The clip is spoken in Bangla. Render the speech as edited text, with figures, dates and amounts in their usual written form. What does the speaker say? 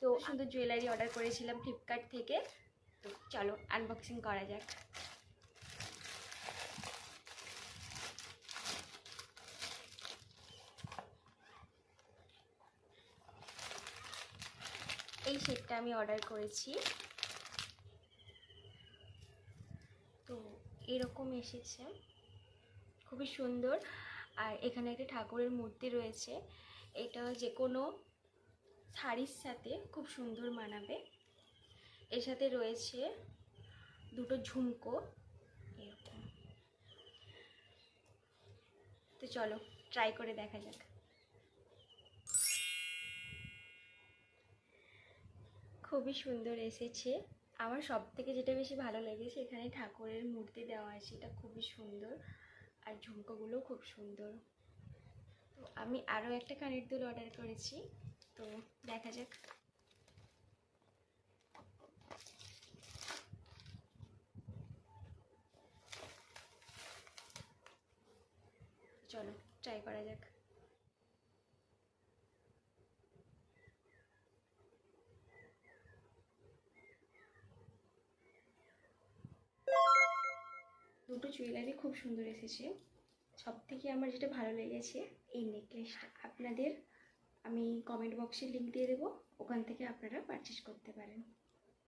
তো সুন্দর জুয়েলারি অর্ডার করেছিলাম ফ্লিপকার্ট থেকে। তো চলো আনবক্সিং করা যাক। এই সেটটা আমি অর্ডার করেছি। তো এরকম এসেছে, খুবই সুন্দর। আর এখানে একটা ঠাকুরের মূর্তি রয়েছে। এটা যে কোনো শাড়ির সাথে খুব সুন্দর মানাবে। এর সাথে রয়েছে দুটো ঝুমকো এরকম। তো চলো ট্রাই করে দেখা যাক। খুবই সুন্দর এসেছে। আমার সব থেকে যেটা বেশি ভালো লেগেছে, এখানে ঠাকুরের মূর্তি দেওয়া আছে, এটা খুবই সুন্দর। আর ঝুমকোগুলোও খুব সুন্দর। তো আমি আরও একটা কানের দুল অর্ডার করেছি, তো দেখা যাক। চলো ট্রাই করা যাক। দুটো জুয়েলারি খুব সুন্দর এসেছে। সব থেকে আমার যেটা ভালো লেগেছে এই নেকলেসটা। আপনাদের আমি কমেন্ট বক্সে লিংক দিয়ে দেবো, ওখান থেকে আপনারা পারচেস করতে পারেন।